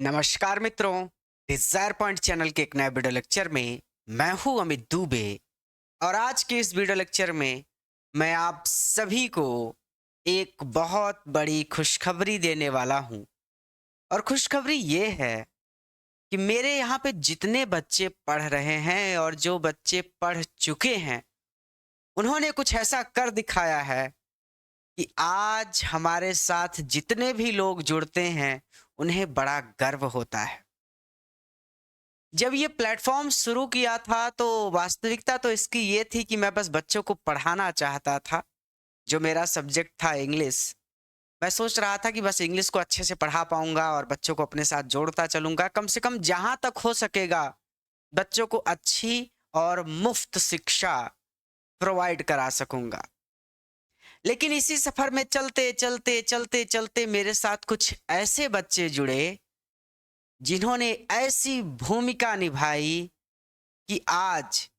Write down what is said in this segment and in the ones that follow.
नमस्कार मित्रों। Dzire point channel के एक नए वीडियो लेक्चर में मैं हूं अमित दुबे। और आज के इस वीडियो लेक्चर में मैं आप सभी को एक बहुत बड़ी खुशखबरी देने वाला हूं। और खुशखबरी ये है कि मेरे यहाँ पे जितने बच्चे पढ़ रहे हैं और जो बच्चे पढ़ चुके हैं, उन्होंने कुछ ऐसा कर दिखाया है कि आज हमारे साथ जितने भी लोग जुड़ते हैं, उन्हें बड़ा गर्व होता है। जब ये प्लेटफ़ॉर्म शुरू किया था तो वास्तविकता तो इसकी ये थी कि मैं बस बच्चों को पढ़ाना चाहता था। जो मेरा सब्जेक्ट था इंग्लिश, मैं सोच रहा था कि बस इंग्लिश को अच्छे से पढ़ा पाऊँगा और बच्चों को अपने साथ जोड़ता चलूँगा। कम से कम जहाँ तक हो सकेगा बच्चों को अच्छी और मुफ़्त शिक्षा प्रोवाइड करा सकूँगा। लेकिन इसी सफ़र में चलते मेरे साथ कुछ ऐसे बच्चे जुड़े जिन्होंने ऐसी भूमिका निभाई कि आज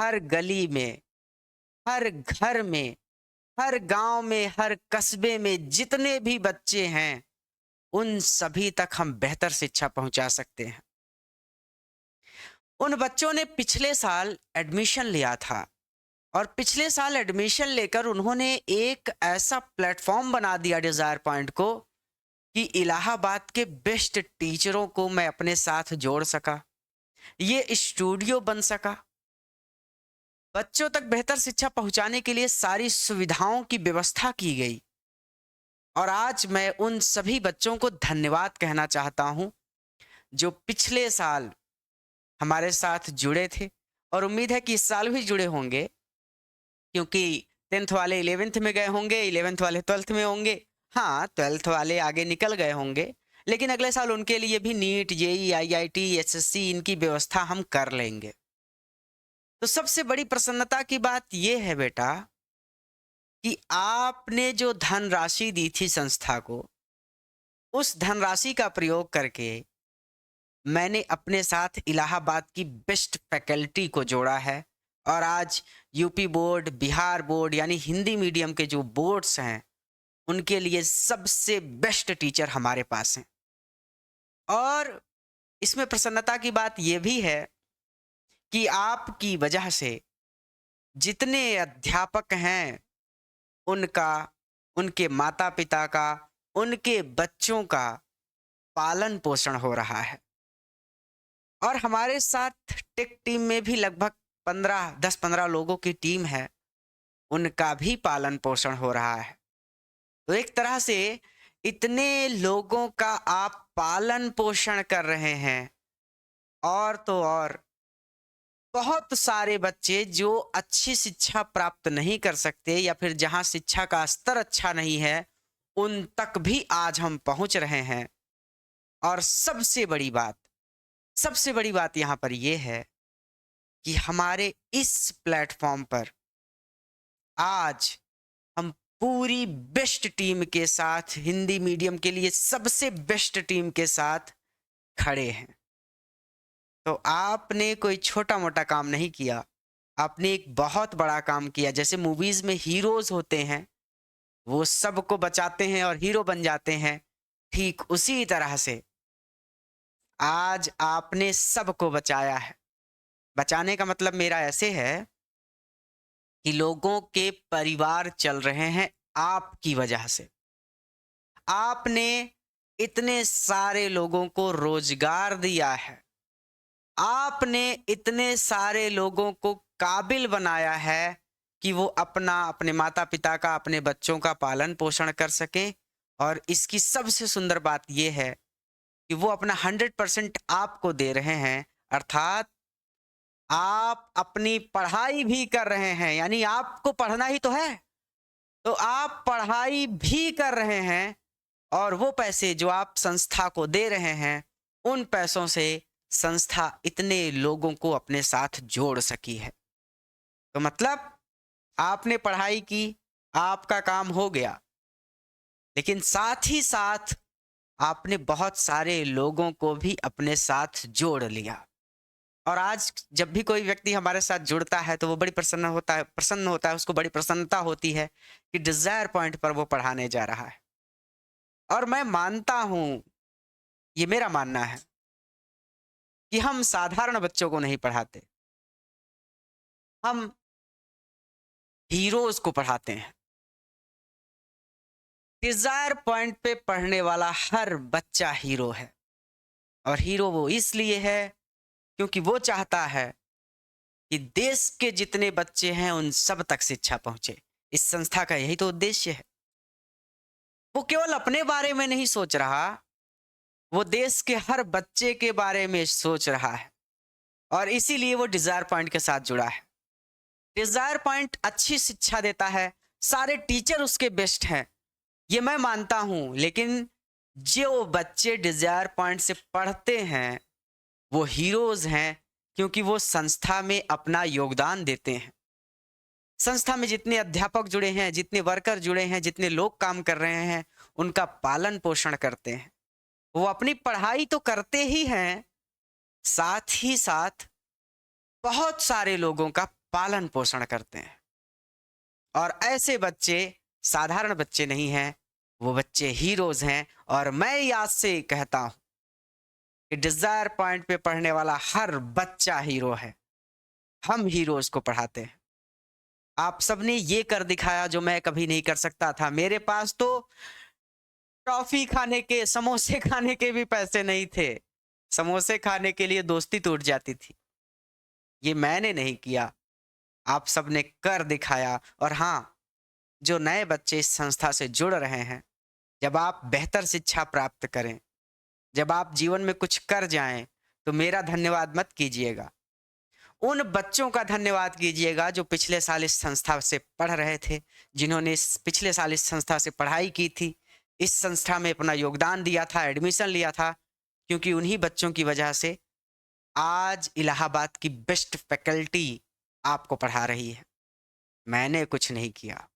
हर गली में, हर घर में, हर गांव में, हर कस्बे में जितने भी बच्चे हैं, उन सभी तक हम बेहतर शिक्षा पहुंचा सकते हैं। उन बच्चों ने पिछले साल एडमिशन लिया था और पिछले साल एडमिशन लेकर उन्होंने एक ऐसा प्लेटफॉर्म बना दिया डिजायर पॉइंट को कि इलाहाबाद के बेस्ट टीचरों को मैं अपने साथ जोड़ सका। ये स्टूडियो बन सका। बच्चों तक बेहतर शिक्षा पहुंचाने के लिए सारी सुविधाओं की व्यवस्था की गई। और आज मैं उन सभी बच्चों को धन्यवाद कहना चाहता हूं जो पिछले साल हमारे साथ जुड़े थे और उम्मीद है कि इस साल भी जुड़े होंगे, क्योंकि 10th वाले 11th में गए होंगे, 11th वाले 12th में होंगे। हाँ, 12th वाले आगे निकल गए होंगे, लेकिन अगले साल उनके लिए भी नीट, जेई, आईआईटी, एसएससी इनकी व्यवस्था हम कर लेंगे। तो सबसे बड़ी प्रसन्नता की बात यह है बेटा कि आपने जो धनराशि दी थी संस्था को, उस धनराशि का प्रयोग करके मैंने अपने साथ इलाहाबाद की बेस्ट फैकल्टी को जोड़ा है। और आज यूपी बोर्ड, बिहार बोर्ड यानी हिंदी मीडियम के जो बोर्ड्स हैं, उनके लिए सबसे बेस्ट टीचर हमारे पास हैं। और इसमें प्रसन्नता की बात यह भी है कि आपकी वजह से जितने अध्यापक हैं, उनका, उनके माता-पिता का, उनके बच्चों का पालन-पोषण हो रहा है। और हमारे साथ टेक टीम में भी लगभग 10-15 लोगों की टीम है, उनका भी पालन-पोषण हो रहा है। तो एक तरह से इतने लोगों का आप पालन-पोषण कर रहे हैं। और तो और बहुत सारे बच्चे जो अच्छी शिक्षा प्राप्त नहीं कर सकते या फिर जहाँ शिक्षा का स्तर अच्छा नहीं है, उन तक भी आज हम पहुँच रहे हैं। और सबसे बड़ी बात यहाँ पर ये है कि हमारे इस प्लेटफ़ॉर्म पर आज हम पूरी बेस्ट टीम के साथ, हिंदी मीडियम के लिए सबसे बेस्ट टीम के साथ खड़े हैं। तो आपने कोई छोटा-मोटा काम नहीं किया, आपने एक बहुत बड़ा काम किया। जैसे मूवीज़ में हीरोज़ होते हैं, वो सबको बचाते हैं और हीरो बन जाते हैं, ठीक उसी तरह से आज आपने सबको बचाया है। बचाने का मतलब मेरा ऐसे है कि लोगों के परिवार चल रहे हैं आपकी वजह से। आपने इतने सारे लोगों को रोज़गार दिया है। आपने इतने सारे लोगों को काबिल बनाया है कि वो अपने माता-पिता का, अपने बच्चों का पालन-पोषण कर सकें। और इसकी सबसे सुंदर बात ये है कि वो अपना 100% आपको दे रहे हैं। अर्थात आप अपनी पढ़ाई भी कर रहे हैं, यानी आपको पढ़ना ही तो है, तो आप पढ़ाई भी कर रहे हैं। और वो पैसे जो आप संस्था को दे रहे हैं, उन पैसों से संस्था इतने लोगों को अपने साथ जोड़ सकी है। तो मतलब आपने पढ़ाई की, आपका काम हो गया, लेकिन साथ ही साथ आपने बहुत सारे लोगों को भी अपने साथ जोड़ लिया। और आज जब भी कोई व्यक्ति हमारे साथ जुड़ता है तो वो बड़ी प्रसन्न होता है, उसको बड़ी प्रसन्नता होती है कि डिज़ायर पॉइंट पर वो पढ़ाने जा रहा है। और मैं मानता हूँ ये मेरा मानना है कि हम साधारण बच्चों को नहीं पढ़ाते, हम हीरोज को पढ़ाते हैं। डिजायर पॉइंट पे पढ़ने वाला हर बच्चा हीरो है, और हीरो वो इसलिए है क्योंकि वो चाहता है कि देश के जितने बच्चे हैं उन सब तक शिक्षा पहुंचे। इस संस्था का यही तो उद्देश्य है। वो केवल अपने बारे में नहीं सोच रहा, वो देश के हर बच्चे के बारे में सोच रहा है, और इसीलिए वो डिजायर पॉइंट के साथ जुड़ा है। डिजायर पॉइंट अच्छी शिक्षा देता है, सारे टीचर उसके बेस्ट हैं, ये मैं मानता हूं, लेकिन जो बच्चे डिजायर पॉइंट से पढ़ते हैं वो हीरोज हैं, क्योंकि वो संस्था में अपना योगदान देते हैं। संस्था में जितने अध्यापक जुड़े हैं, जितने वर्कर जुड़े हैं, जितने लोग काम कर रहे हैं, उनका पालन पोषण करते हैं। वो अपनी पढ़ाई तो करते ही हैं, साथ ही साथ बहुत सारे लोगों का पालन पोषण करते हैं। और ऐसे बच्चे साधारण बच्चे नहीं हैं, वो बच्चे हीरोज हैं। और मैं आज से कहता हूं कि डिजायर पॉइंट पे पढ़ने वाला हर बच्चा हीरो है। हम हीरोज को पढ़ाते हैं। आप सबने ये कर दिखाया जो मैं कभी नहीं कर सकता था। मेरे पास तो टॉफी खाने के, समोसे खाने के भी पैसे नहीं थे। समोसे खाने के लिए दोस्ती टूट जाती थी। ये मैंने नहीं किया, आप सबने कर दिखाया। और हाँ, जो नए बच्चे इस संस्था से जुड़ रहे हैं, जब आप बेहतर शिक्षा प्राप्त करें, जब आप जीवन में कुछ कर जाएं, तो मेरा धन्यवाद मत कीजिएगा, उन बच्चों का धन्यवाद कीजिएगा जो पिछले साल इस संस्था से पढ़ रहे थे, जिन्होंने पिछले साल इस संस्था से पढ़ाई की थी, इस संस्था में अपना योगदान दिया था, एडमिशन लिया था। क्योंकि उन्हीं बच्चों की वजह से आज इलाहाबाद की बेस्ट फैकल्टी आपको पढ़ा रही है। मैंने कुछ नहीं किया।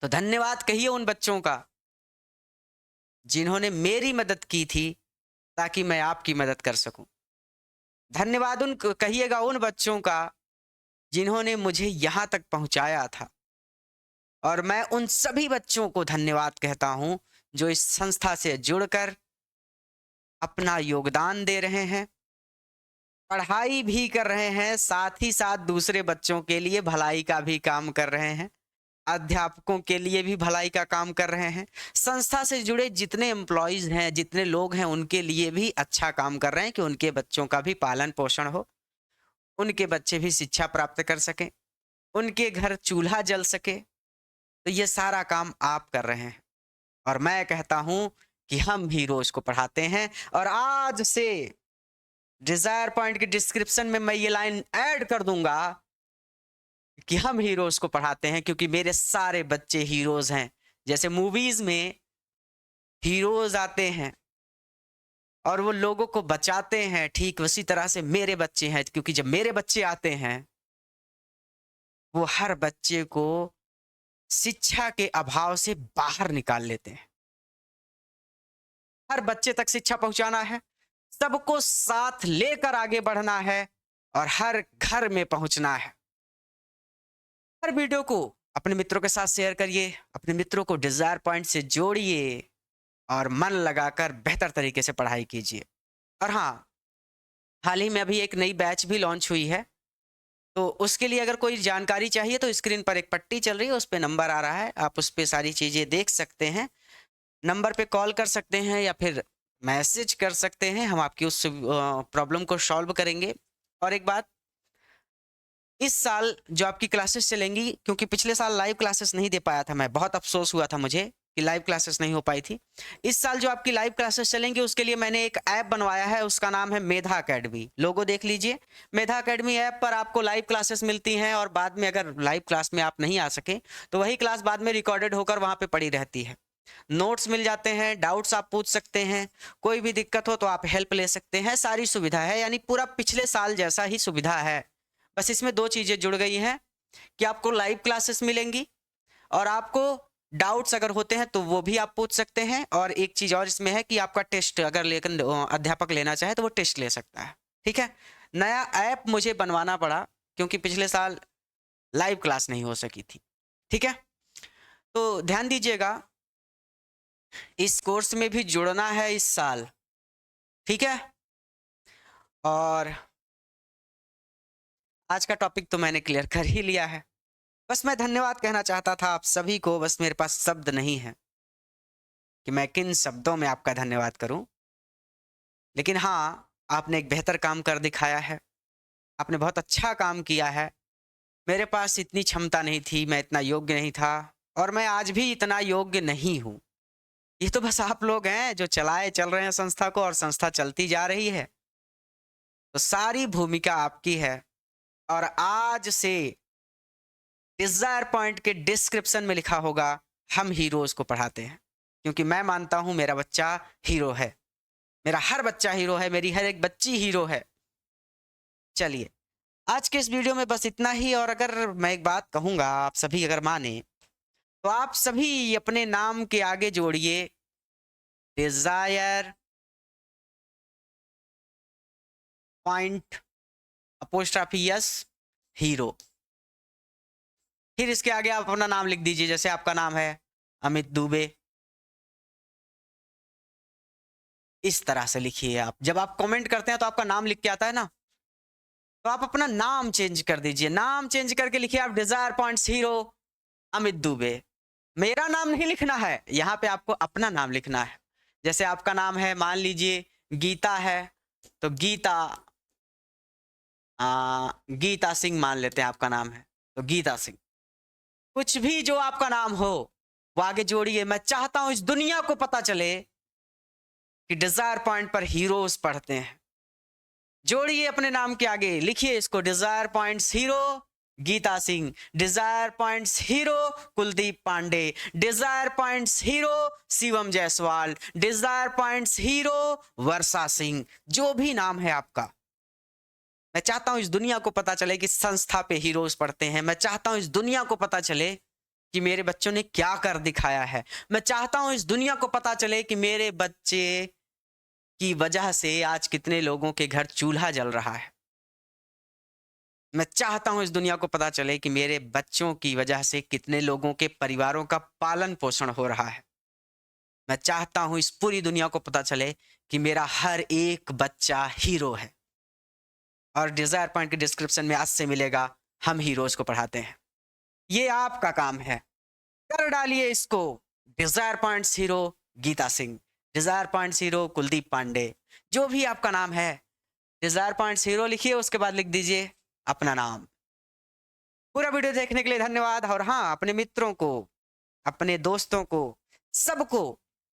तो धन्यवाद कहिए उन बच्चों का जिन्होंने मेरी मदद की थी, ताकि मैं आपकी मदद कर सकूं। धन्यवाद उन कहिएगा उन बच्चों का जिन्होंने मुझे यहां तक पहुंचाया था। और मैं उन सभी बच्चों को धन्यवाद कहता हूं जो इस संस्था से जुड़कर अपना योगदान दे रहे हैं, पढ़ाई भी कर रहे हैं, साथ ही साथ दूसरे बच्चों के लिए भलाई का भी काम कर रहे हैं, अध्यापकों के लिए भी भलाई का काम कर रहे हैं, संस्था से जुड़े जितने एम्प्लॉयज हैं, जितने लोग हैं, उनके लिए भी अच्छा काम कर रहे हैं कि उनके बच्चों का भी पालन पोषण हो, उनके बच्चे भी शिक्षा प्राप्त कर सकें, उनके घर चूल्हा जल सके। तो ये सारा काम आप कर रहे हैं। और मैं कहता हूं कि हम हीरोज को पढ़ाते हैं। और आज से डिजायर पॉइंट के डिस्क्रिप्शन में मैं ये लाइन ऐड कर दूंगा कि हम हीरोज को पढ़ाते हैं, क्योंकि मेरे सारे बच्चे हीरोज हैं। जैसे मूवीज में हीरोज आते हैं और वो लोगों को बचाते हैं, ठीक उसी तरह से मेरे बच्चे हैं, क्योंकि जब मेरे बच्चे आते हैं वो हर बच्चे को शिक्षा के अभाव से बाहर निकाल लेते हैं। हर बच्चे तक शिक्षा पहुंचाना है, सबको साथ लेकर आगे बढ़ना है, और हर घर में पहुंचना है। हर वीडियो को अपने मित्रों के साथ शेयर करिए, अपने मित्रों को डिजायर पॉइंट से जोड़िए, और मन लगाकर बेहतर तरीके से पढ़ाई कीजिए। और हाँ, हाल ही में अभी एक नई बैच भी लॉन्च हुई है, तो उसके लिए अगर कोई जानकारी चाहिए तो स्क्रीन पर एक पट्टी चल रही है, उस पर नंबर आ रहा है, आप उस पर सारी चीज़ें देख सकते हैं। नंबर पे कॉल कर सकते हैं या फिर मैसेज कर सकते हैं, हम आपकी उस प्रॉब्लम को सॉल्व करेंगे। और एक बात, इस साल जो आपकी क्लासेस चलेंगी, क्योंकि पिछले साल लाइव क्लासेस नहीं दे पाया था मैं, बहुत अफसोस हुआ था मुझे कि लाइव क्लासेस नहीं हो पाई थी। इस साल जो आपकी लाइव क्लासेस चलेंगी उसके लिए मैंने एक ऐप बनवाया है, उसका नाम है मेधा अकेडमी। लोगो देख लीजिए। मेधा अकेडमी ऐप पर आपको लाइव क्लासेस मिलती हैं, और बाद में अगर लाइव क्लास में आप नहीं आ सके तो वही क्लास बाद में रिकॉर्डेड होकर वहाँ पे पड़ी रहती है। नोट्स मिल जाते हैं, डाउट्स आप पूछ सकते हैं, कोई भी दिक्कत हो तो आप हेल्प ले सकते हैं, सारी सुविधा है। यानी पूरा पिछले साल जैसा ही सुविधा है, बस इसमें दो चीज़ें जुड़ गई हैं कि आपको लाइव क्लासेस मिलेंगी, और आपको डाउट्स अगर होते हैं तो वो भी आप पूछ सकते हैं। और एक चीज़ और इसमें है कि आपका टेस्ट अगर लेकिन अध्यापक लेना चाहे तो वो टेस्ट ले सकता है। ठीक है, नया ऐप मुझे बनवाना पड़ा क्योंकि पिछले साल लाइव क्लास नहीं हो सकी थी। ठीक है, तो ध्यान दीजिएगा, इस कोर्स में भी जुड़ना है इस साल, ठीक है। और आज का टॉपिक तो मैंने क्लियर कर ही लिया है। बस मैं धन्यवाद कहना चाहता था आप सभी को, बस मेरे पास शब्द नहीं है कि मैं किन शब्दों में आपका धन्यवाद करूं। लेकिन हाँ, आपने एक बेहतर काम कर दिखाया है, आपने बहुत अच्छा काम किया है। मेरे पास इतनी क्षमता नहीं थी, मैं इतना योग्य नहीं था, और मैं आज भी इतना योग्य नहीं हूँ। ये तो बस आप लोग हैं जो चल रहे हैं संस्था को, और संस्था चलती जा रही है। तो सारी भूमिका आपकी है। और आज से डिजायर पॉइंट के डिस्क्रिप्शन में लिखा होगा, हम हीरोज को पढ़ाते हैं, क्योंकि मैं मानता हूं मेरा बच्चा हीरो है, मेरा हर बच्चा हीरो है, मेरी हर एक बच्ची हीरो है। चलिए, आज के इस वीडियो में बस इतना ही। और अगर मैं एक बात कहूंगा, आप सभी अगर माने, तो आप सभी अपने नाम के आगे जोड़िए desire point apostrophe yes hero. फिर इसके आगे आप अपना नाम लिख दीजिए। जैसे आपका नाम है अमित दुबे, इस तरह से लिखिए। आप जब आप कमेंट करते हैं तो आपका नाम लिख के आता है ना, तो आप अपना नाम चेंज कर दीजिए। नाम चेंज करके लिखिए आप desire points hero Amit Dubey. मेरा नाम नहीं लिखना है, यहाँ पे आपको अपना नाम लिखना है। जैसे आपका नाम है, मान लीजिए गीता है, तो गीता गीता सिंह मान लेते हैं आपका नाम है, तो गीता सिंह। कुछ भी जो आपका नाम हो वो आगे जोड़िए। मैं चाहता हूं इस दुनिया को पता चले कि डिजायर पॉइंट पर हीरोज पढ़ते हैं। जोड़िए अपने नाम के आगे, लिखिए इसको desire points hero Geeta Singh, desire points hero Kuldeep Pandey, desire points hero Shivam Jaiswal, desire points hero Varsha Singh. जो भी नाम है आपका, मैं चाहता हूं इस दुनिया को पता चले कि संस्था पे हीरोज पढ़ते हैं। मैं चाहता हूं इस दुनिया को पता चले कि मेरे बच्चों ने क्या कर दिखाया है। मैं चाहता हूं इस दुनिया को पता चले कि मेरे बच्चे की वजह से आज कितने लोगों के घर चूल्हा जल रहा है। मैं चाहता हूं इस दुनिया को पता चले कि मेरे बच्चों की वजह से कितने लोगों के परिवारों का पालन पोषण हो रहा है। मैं चाहता हूं इस पूरी दुनिया को पता चले कि मेरा हर एक बच्चा हीरो है। और डिजायर पॉइंट के डिस्क्रिप्शन में आज से मिलेगा, हम हीरोज को पढ़ाते हैं। ये आपका काम है, कर डालिए इसको। Desire points hero Geeta Singh, desire points hero Kuldeep Pandey, जो भी आपका नाम है, डिजायर पॉइंट्स हीरो लिखिए, उसके बाद लिख दीजिए अपना नाम। पूरा वीडियो देखने के लिए धन्यवाद। और हाँ, अपने मित्रों को, अपने दोस्तों को, सबको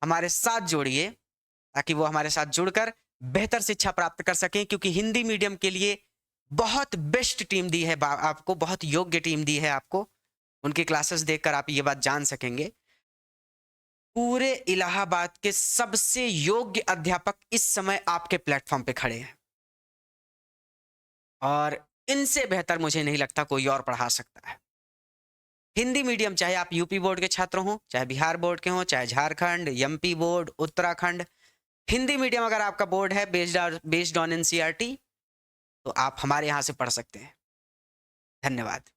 हमारे साथ जोड़िए, ताकि वो हमारे साथ जुड़कर बेहतर शिक्षा प्राप्त कर सकें। क्योंकि हिंदी मीडियम के लिए बहुत बेस्ट टीम दी है आपको, बहुत योग्य टीम दी है आपको। उनकी क्लासेस देखकर आप ये बात जान सकेंगे। पूरे इलाहाबाद के सबसे योग्य अध्यापक इस समय आपके प्लेटफॉर्म पे खड़े हैं, और इनसे बेहतर मुझे नहीं लगता कोई और पढ़ा सकता है। हिंदी मीडियम, चाहे आप यूपी बोर्ड के छात्र हों, चाहे बिहार बोर्ड के हों, चाहे Jharkhand, MP board, Uttarakhand, Hindi medium अगर आपका बोर्ड है बेस्ड ऑन एनसीईआरटी, तो आप हमारे यहाँ से पढ़ सकते हैं। धन्यवाद।